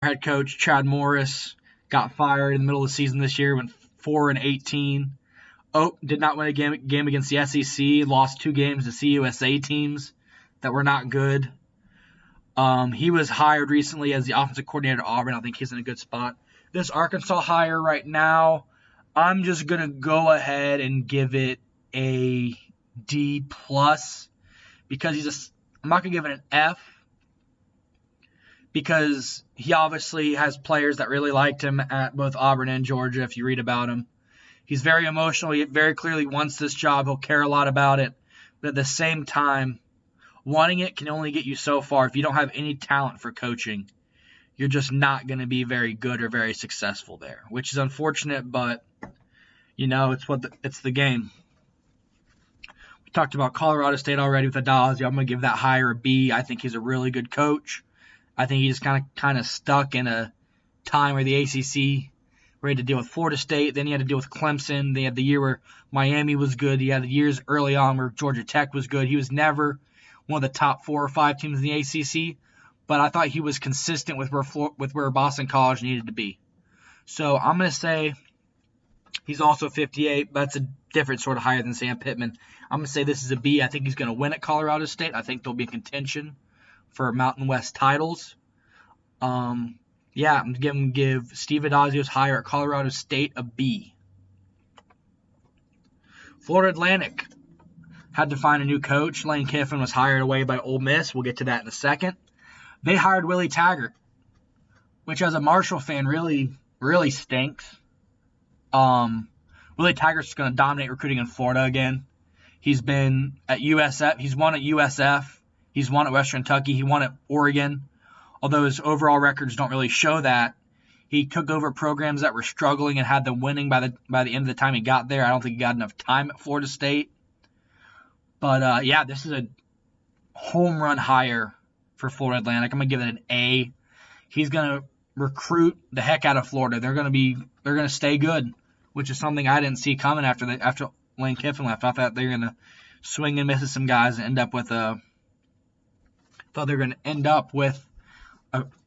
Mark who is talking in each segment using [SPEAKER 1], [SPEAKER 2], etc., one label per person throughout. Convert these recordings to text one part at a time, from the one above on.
[SPEAKER 1] head coach Chad Morris got fired in the middle of the season this year, went 4-18. Oh, did not win a game against the SEC, lost 2 games to CUSA teams that were not good. He was hired recently as the offensive coordinator at Auburn. I think he's in a good spot. This Arkansas hire right now, I'm just going to go ahead and give it a D+, because I'm not going to give it an F, because he obviously has players that really liked him at both Auburn and Georgia, if you read about him. He's very emotional. He very clearly wants this job. He'll care a lot about it. But at the same time, wanting it can only get you so far. If you don't have any talent for coaching, you're just not going to be very good or very successful there, which is unfortunate, but, it's the game. We talked about Colorado State already with Adazio. I'm going to give that hire a B. I think he's a really good coach. I think he just kind of stuck in a time where the ACC where he had to deal with Florida State, then he had to deal with Clemson. They had the year where Miami was good. He had the years early on where Georgia Tech was good. He was never one of the top 4 or 5 teams in the ACC, but I thought he was consistent with where Boston College needed to be. So I'm going to say he's also 58. That's a different sort of higher than Sam Pittman. I'm going to say this is a B. I think he's going to win at Colorado State. I think they'll be in contention for Mountain West titles. I'm going to give Steve Adazio's hire at Colorado State a B. Florida Atlantic had to find a new coach. Lane Kiffin was hired away by Ole Miss. We'll get to that in a second. They hired Willie Taggart, which as a Marshall fan really, really stinks. Willie Taggart's going to dominate recruiting in Florida again. He's been at USF. He's won at USF. He's won at Western Kentucky. He won at Oregon. Although his overall records don't really show that. He took over programs that were struggling and had them winning by the end of the time he got there. I don't think he got enough time at Florida State. But, this is a home run hire for Florida Atlantic. I'm going to give it an A. He's going to recruit the heck out of Florida. They're going to stay good, which is something I didn't see coming after Lane Kiffin left. I thought they were going to swing and miss some guys and end up with an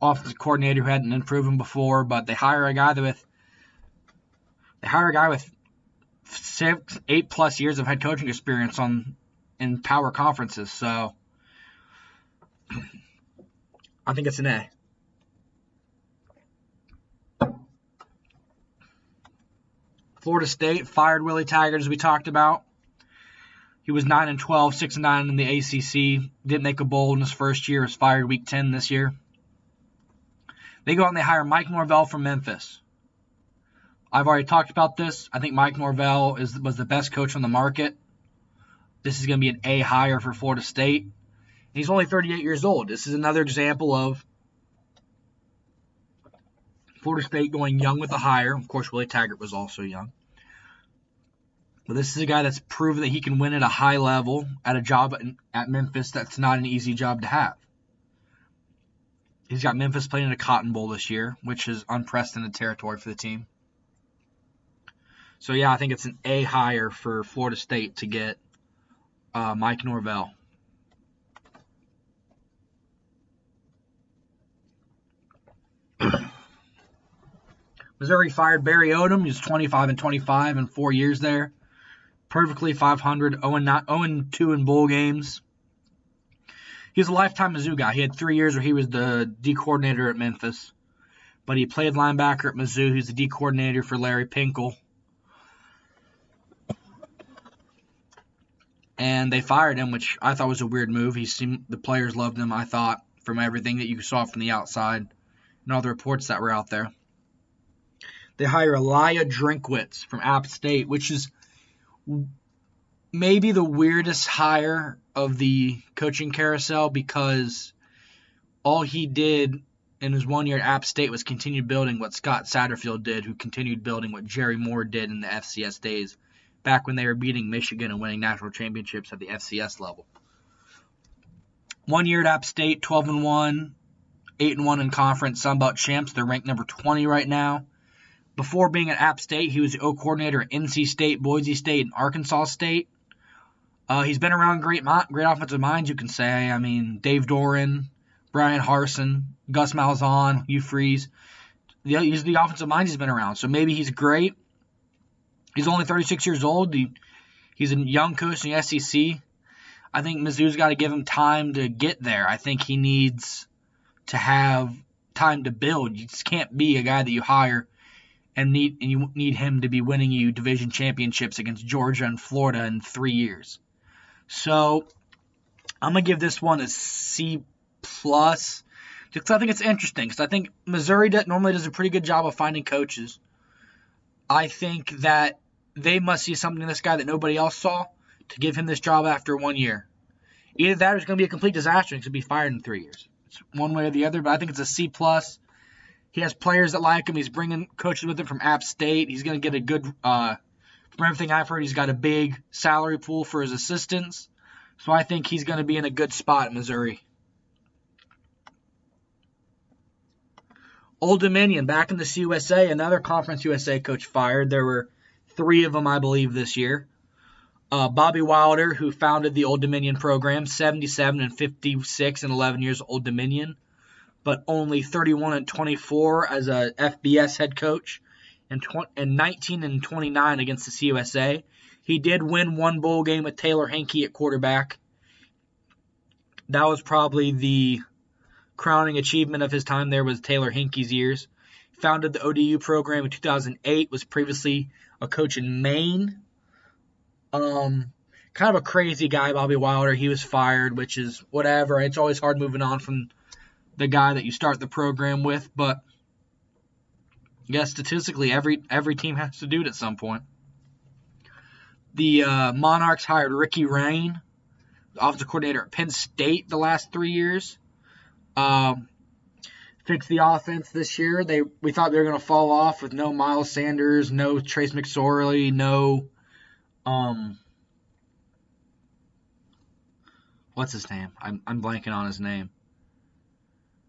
[SPEAKER 1] offensive coordinator who hadn't been proven before, but they hire a guy with 8+ years of head coaching experience in power conferences. So I think it's an A. Florida State fired Willie Taggart, as we talked about. He was 9-12, 6-9 in the ACC. Didn't make a bowl in his first year. Was fired week 10 this year. They go out and they hire Mike Norvell from Memphis. I've already talked about this. I think Mike Norvell was the best coach on the market. This is going to be an A hire for Florida State. He's only 38 years old. This is another example of Florida State going young with a hire. Of course, Willie Taggart was also young. But this is a guy that's proven that he can win at a high level at a job at Memphis that's not an easy job to have. He's got Memphis playing in a Cotton Bowl this year, which is unprecedented territory for the team. So, I think it's an A hire for Florida State to get Mike Norvell. Missouri fired Barry Odom. He was 25-25 in 4 years there. Perfectly 500, 0-2 in bowl games. He's a lifetime Mizzou guy. He had 3 years where he was the D coordinator at Memphis. But he played linebacker at Mizzou. He's the D coordinator for Larry Pinkel. And they fired him, which I thought was a weird move. The players loved him, I thought, from everything that you saw from the outside and all the reports that were out there. They hire Elijah Drinkwitz from App State, which is maybe the weirdest hire of the coaching carousel, because all he did in his 1 year at App State was continue building what Scott Satterfield did, who continued building what Jerry Moore did in the FCS days, back when they were beating Michigan and winning national championships at the FCS level. 1 year at App State, 12-1, 8-1 in conference, Sun Belt champs. They're ranked number 20 right now. Before being at App State, he was the O coordinator at NC State, Boise State, and Arkansas State. He's been around great offensive minds, you can say. I mean, Dave Doran, Brian Harsin, Gus Malzahn, Hugh Freeze. He's the offensive mind he's been around. So maybe he's great. He's only 36 years old. He's a young coach in the SEC. I think Mizzou's got to give him time to get there. I think he needs to have time to build. You just can't be a guy that you hire and you need him to be winning you division championships against Georgia and Florida in 3 years. So I'm going to give this one a C+, just because I think it's interesting. Because I think Missouri normally does a pretty good job of finding coaches. I think that they must see something in this guy that nobody else saw to give him this job after 1 year. Either that or it's going to be a complete disaster and he's going to be fired in 3 years. It's one way or the other, but I think it's a C+. He has players that like him. He's bringing coaches with him from App State. He's going to get a good, from everything I've heard, he's got a big salary pool for his assistants. So I think he's going to be in a good spot at Missouri. Old Dominion, back in the CUSA, another Conference USA coach fired. There were 3 of them, I believe, this year. Bobby Wilder, who founded the Old Dominion program, 77 and 56 and 11 years Old Dominion, but only 31 and 24 as a FBS head coach, and 19 and 29 against the CUSA. He did win 1 bowl game with Taylor Henke at quarterback. That was probably the crowning achievement of his time there was Taylor Henke's years. Founded the ODU program in 2008, was previously a coach in Maine. Kind of a crazy guy, Bobby Wilder. He was fired, which is whatever. It's always hard moving on from the guy that you start the program with, but yeah, statistically, every team has to do it at some point. The Monarchs hired Ricky Rain, the offensive coordinator at Penn State the last 3 years. Fixed the offense this year. We thought they were going to fall off with no Miles Sanders, no Trace McSorley, no what's his name? I'm blanking on his name.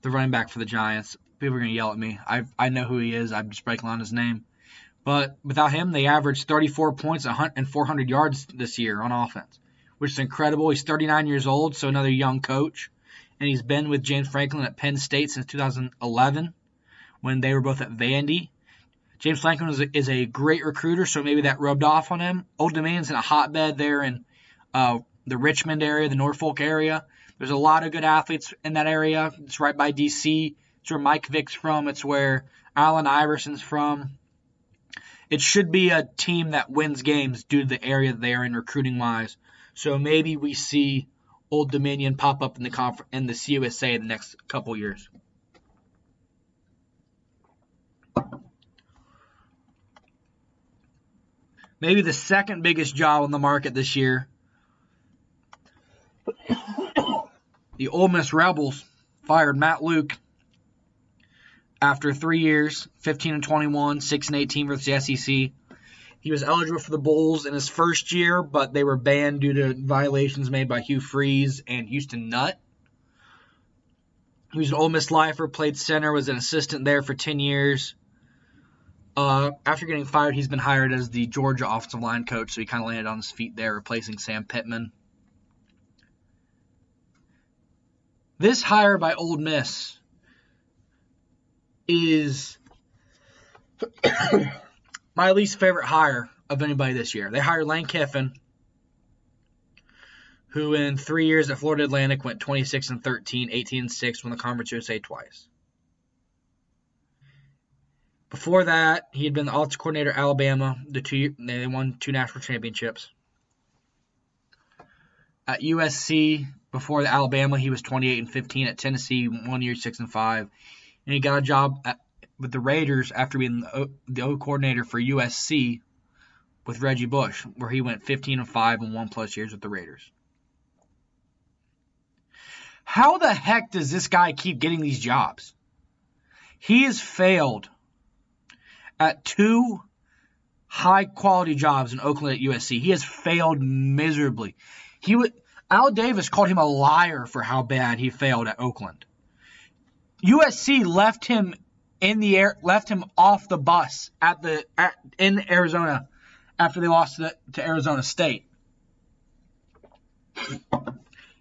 [SPEAKER 1] The running back for the Giants. People are going to yell at me. I know who he is. I'm just blanking on his name. But without him, they averaged 34 points and 400 yards this year on offense, which is incredible. He's 39 years old, so another young coach. And he's been with James Franklin at Penn State since 2011 when they were both at Vandy. James Franklin is a great recruiter, so maybe that rubbed off on him. Old Dominion's in a hotbed there in the Richmond area, the Norfolk area. There's a lot of good athletes in that area. It's right by D.C. It's where Mike Vick's from. It's where Allen Iverson's from. It should be a team that wins games due to the area that they are in recruiting-wise. So maybe we see Old Dominion pop up in the CUSA in the next couple years. Maybe the second biggest job on the market this year. The Ole Miss Rebels fired Matt Luke after 3 years, 15 and 21, 6 and 18 versus the SEC. He was eligible for the Bowls in his first year, but they were banned due to violations made by Hugh Freeze and Houston Nutt. He was an Ole Miss lifer, played center, was an assistant there for 10 years. After getting fired, he's been hired as the Georgia offensive line coach, so he kind of landed on his feet there, replacing Sam Pittman. This hire by Ole Miss is my least favorite hire of anybody this year. They hired Lane Kiffin, who in 3 years at Florida Atlantic went 26 and 13, 18 and 6, won the Conference USA twice. Before that, he had been the offensive coordinator at Alabama. They won 2 national championships. At USC, before the Alabama, he was 28 and 15. At Tennessee, 1 year, 6 and 5. And he got a job with the Raiders after being the O coordinator for USC with Reggie Bush, where he went 15 and 5 and 1+ years with the Raiders. How the heck does this guy keep getting these jobs? He has failed at 2 high-quality jobs in Oakland at USC. He has failed miserably. Al Davis called him a liar for how bad he failed at Oakland. USC left him off the bus in Arizona after they lost to Arizona State.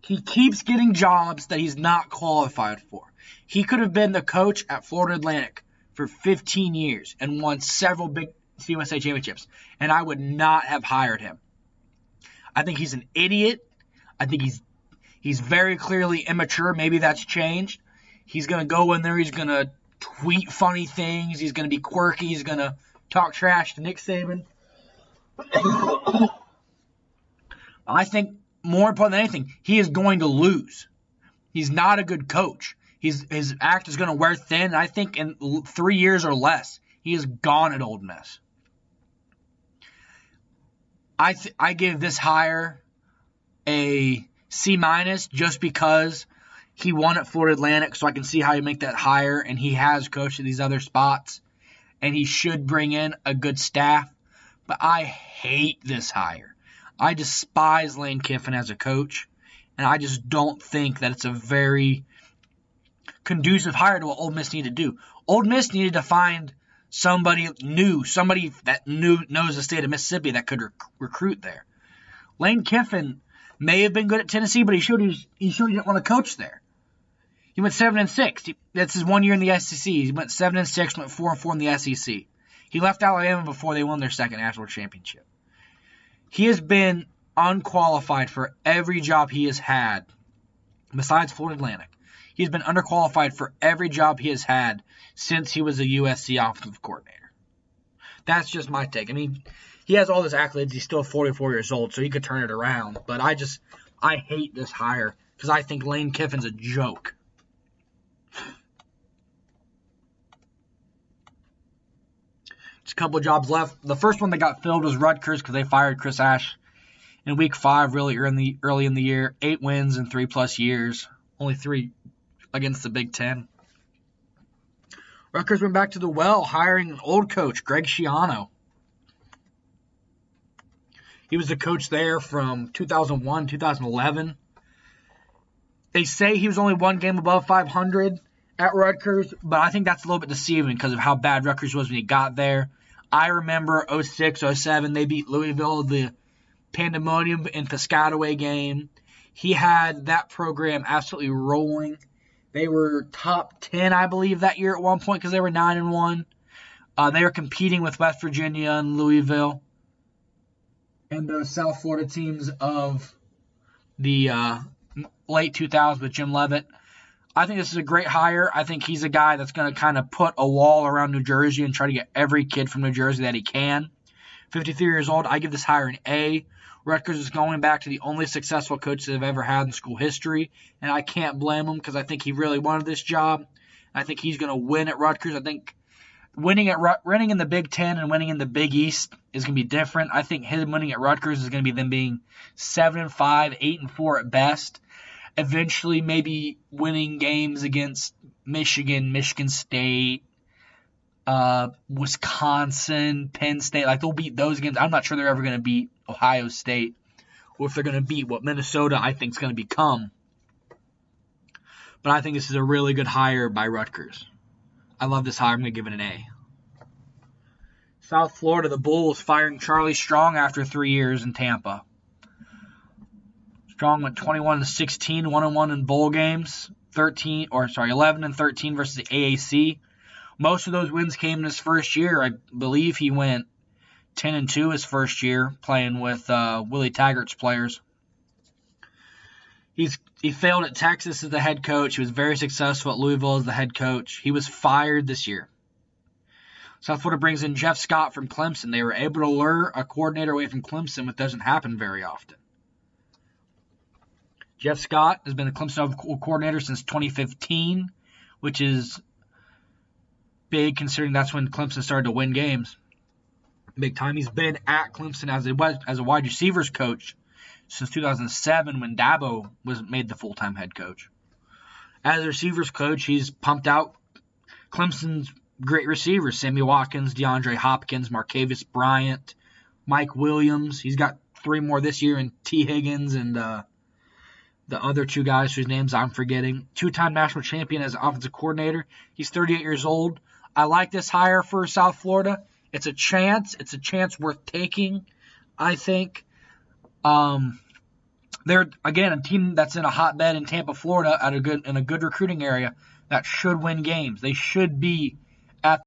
[SPEAKER 1] He keeps getting jobs that he's not qualified for. He could have been the coach at Florida Atlantic for 15 years and won several big CUSA championships, and I would not have hired him. I think he's an idiot. I think he's very clearly immature. Maybe that's changed. He's going to go in there. He's going to tweet funny things. He's going to be quirky. He's going to talk trash to Nick Saban. I think more important than anything, he is going to lose. He's not a good coach. His act is going to wear thin. And I think in 3 years or less, he is gone at Ole Miss. I give this hire a C- just because he won at Florida Atlantic, so I can see how you make that hire, and he has coached at these other spots, and he should bring in a good staff. But I hate this hire. I despise Lane Kiffin as a coach, and I just don't think that it's a very conducive hire to what Ole Miss needed to do. Ole Miss needed to find somebody new, somebody that knows the state of Mississippi that could recruit there. Lane Kiffin may have been good at Tennessee, but he showed he didn't want to coach there. He went 7-6. That's his 1 year in the SEC. He went 7-6, went 4-4 in the SEC. He left Alabama before they won their second national championship. He has been unqualified for every job he has had, besides Florida Atlantic. He's been underqualified for every job he has had since he was a USC offensive coordinator. That's just my take. I mean, he has all his accolades. He's still 44 years old, so he could turn it around. But I hate this hire because I think Lane Kiffin's a joke. Just a couple of jobs left. The first one that got filled was Rutgers because they fired Chris Ash in week 5, really early in the year. 8 wins in 3+ years. Only 3 against the Big Ten. Rutgers went back to the well, hiring an old coach, Greg Schiano. He was the coach there from 2001, 2011. They say he was only 1 game above 500 at Rutgers, but I think that's a little bit deceiving because of how bad Rutgers was when he got there. I remember 06, 07, they beat Louisville, the Pandemonium in Piscataway game. He had that program absolutely rolling. They were top 10, I believe, that year at one point because they were 9-1. They were competing with West Virginia and Louisville and those South Florida teams of the late 2000s with Jim Leavitt. I think this is a great hire. I think he's a guy that's going to kind of put a wall around New Jersey and try to get every kid from New Jersey that he can. 53 years old, I give this hire an A. Rutgers is going back to the only successful coach they've ever had in school history, and I can't blame him because I think he really wanted this job. I think he's going to win at Rutgers. I think winning in the Big Ten and winning in the Big East is going to be different. I think him winning at Rutgers is going to be them being 7-5, 8-4 at best. Eventually, maybe winning games against Michigan, Michigan State, Wisconsin, Penn State. Like, they'll beat those games. I'm not sure they're ever going to beat Ohio State or if they're going to beat what Minnesota I think is going to become. But I think this is a really good hire by Rutgers. I love this hire. I'm going to give it an A. South Florida, the Bulls firing Charlie Strong after 3 years in Tampa. Strong went 21-16, 1-1 in bowl games, 11-13 versus the AAC. Most of those wins came in his first year. I believe he went 10-2 his first year playing with Willie Taggart's players. He failed at Texas as the head coach. He was very successful at Louisville as the head coach. He was fired this year. South Florida brings in Jeff Scott from Clemson. They were able to lure a coordinator away from Clemson, which doesn't happen very often. Jeff Scott has been the Clemson coordinator since 2015, which is big considering that's when Clemson started to win games. Big time. He's been at Clemson as a wide receivers coach since 2007 when Dabo was made the full-time head coach. As a receivers coach, he's pumped out Clemson's great receivers, Sammy Watkins, DeAndre Hopkins, Marcavis Bryant, Mike Williams. He's got 3 more this year in T. Higgins and the other 2 guys whose names I'm forgetting. 2-time national champion as offensive coordinator. He's 38 years old. I like this hire for South Florida. It's a chance. It's a chance worth taking, I think. They're, again, a team that's in a hotbed in Tampa, Florida, in a good recruiting area that should win games. They should be at